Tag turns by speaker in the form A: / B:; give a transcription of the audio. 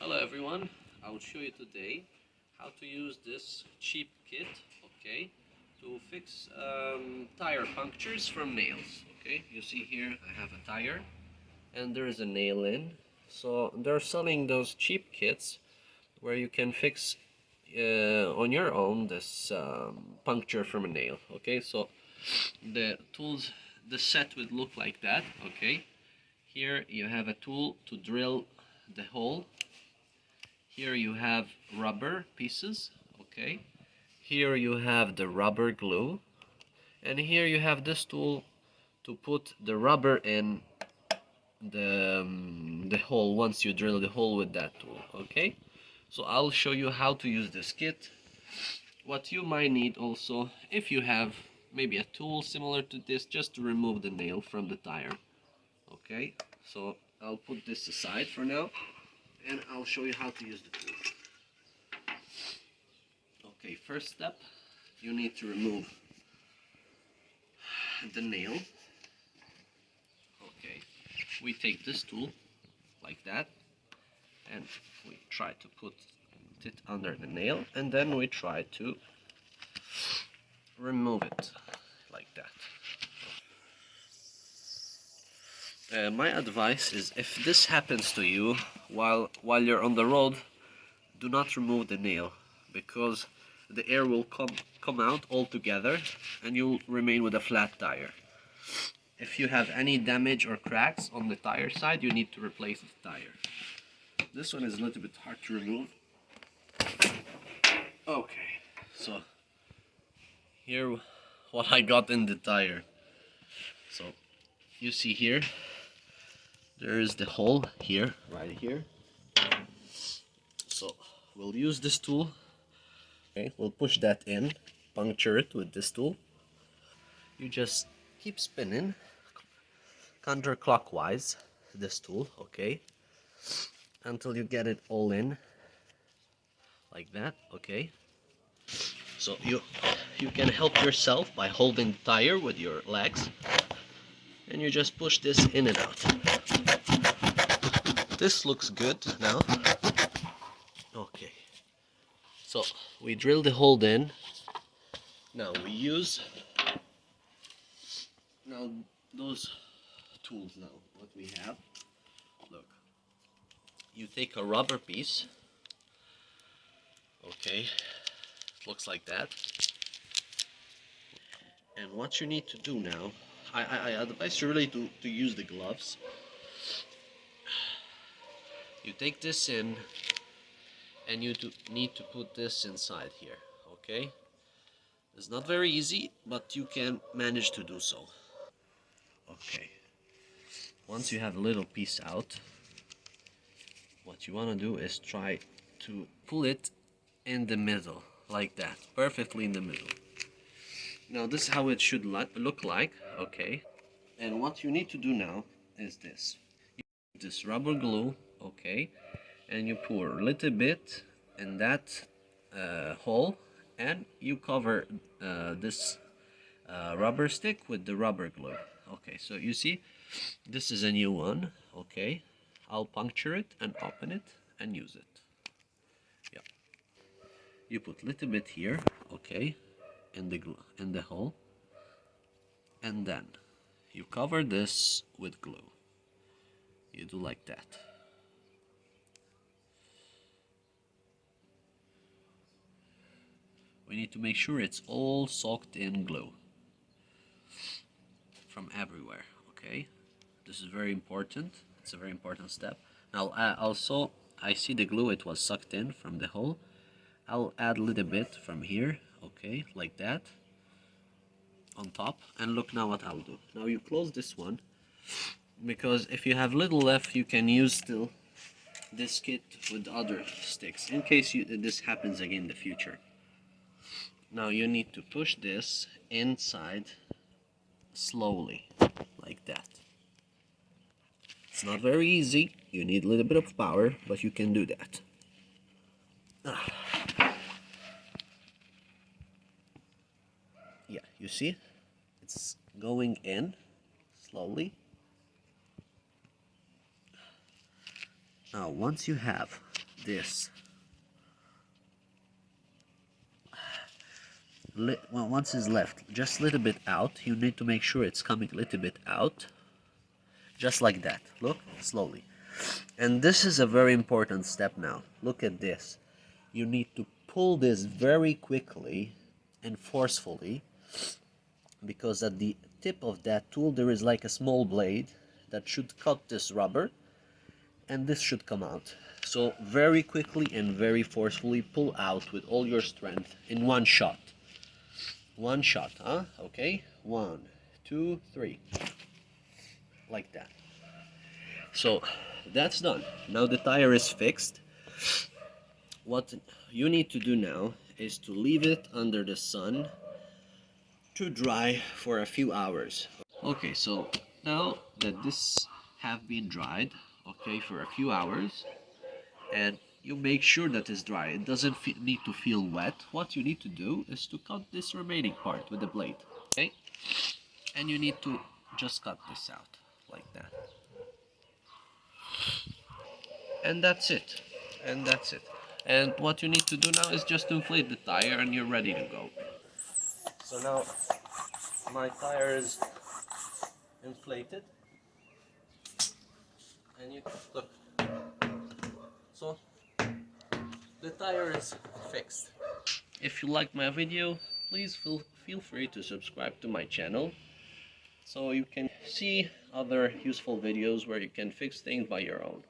A: Hello everyone, I will show you today how to use this cheap kit, okay, to fix tire punctures from nails. Okay, you see here I have a tire and there is a nail in. So they're selling those cheap kits where you can fix on your own this puncture from a nail. Okay, so the tools, the set would look like that. Okay, here you have a tool to drill the hole. Here you have rubber pieces, okay. Here you have the rubber glue, and here you have this tool to put the rubber in the hole once you drill the hole with that tool, okay. So I'll show you how to use this kit. What you might need also, if you have maybe a tool similar to this, just to remove the nail from the tire, okay. So I'll put this aside for now, and I'll show you how to use the tool. Okay, first step, you need to remove the nail. Okay, we take this tool like that and we try to put it under the nail, and then we try to remove it like that. My advice is, if this happens to you while you're on the road, do not remove the nail, because the air will come out altogether and you'll remain with a flat tire. If you have any damage or cracks on the tire side, you need to replace the tire. This one is a little bit hard to remove. Okay, so here what I got in the tire. So you see here, there is the hole here, right here. So we'll use this tool. Okay, we'll push that in, puncture it with this tool. You just keep spinning counterclockwise this tool, okay, until you get it all in like that. Okay, so you can help yourself by holding the tire with your legs, and you just push this in and out. This looks good now. Okay, so we drill the hole in. Now we use those tools. Now what we have, look, you take a rubber piece, okay, it looks like that, and what you need to do now, I advise you really to use the gloves. You take this in and you need to put this inside here, okay. It's not very easy, but you can manage to do so. Okay, once you have a little piece out, what you want to do is try to pull it in the middle like that, perfectly in the middle. Now this is how it should look like, okay. And what you need to do now is this. You use this rubber glue, okay, and you pour a little bit in that hole, and you cover this rubber stick with the rubber glue. Okay, so you see, this is a new one, okay. I'll puncture it and open it and use it. Yeah, you put a little bit here, okay, in the hole, and then you cover this with glue. You do like that. We need to make sure it's all soaked in glue from everywhere, okay. This is very important. It's a very important step. Now also, I see the glue, it was sucked in from the hole. I'll add a little bit from here, okay, like that, on top. And look now what I'll do. Now you close this one, because if you have little left, you can use still this kit with other sticks in case this happens again in the future. Now you need to push this inside slowly, like that. It's not very easy, you need a little bit of power, but you can do that. Yeah, you see? It's going in slowly. Now once you have this. Well, once it's left just a little bit out, you need to make sure it's coming a little bit out, just like that. Look, slowly. And this is a very important step now. Look at this. You need to pull this very quickly and forcefully, because at the tip of that tool there is like a small blade that should cut this rubber, and this should come out. So very quickly and very forcefully pull out with all your strength in one shot. One shot, huh? Okay, 1, 2, 3, like that. So that's done. Now the tire is fixed. What you need to do now is to leave it under the sun to dry for a few hours. Okay, so now that this have been dried, okay, for a few hours, and you make sure that it's dry, it doesn't need to feel wet. What you need to do is to cut this remaining part with the blade, okay? And you need to just cut this out like that. And that's it. And that's it. And what you need to do now is just inflate the tire and you're ready to go. So now my tire is inflated, and you look, so the tire is fixed. If you like my video, please feel free to subscribe to my channel so you can see other useful videos where you can fix things by your own.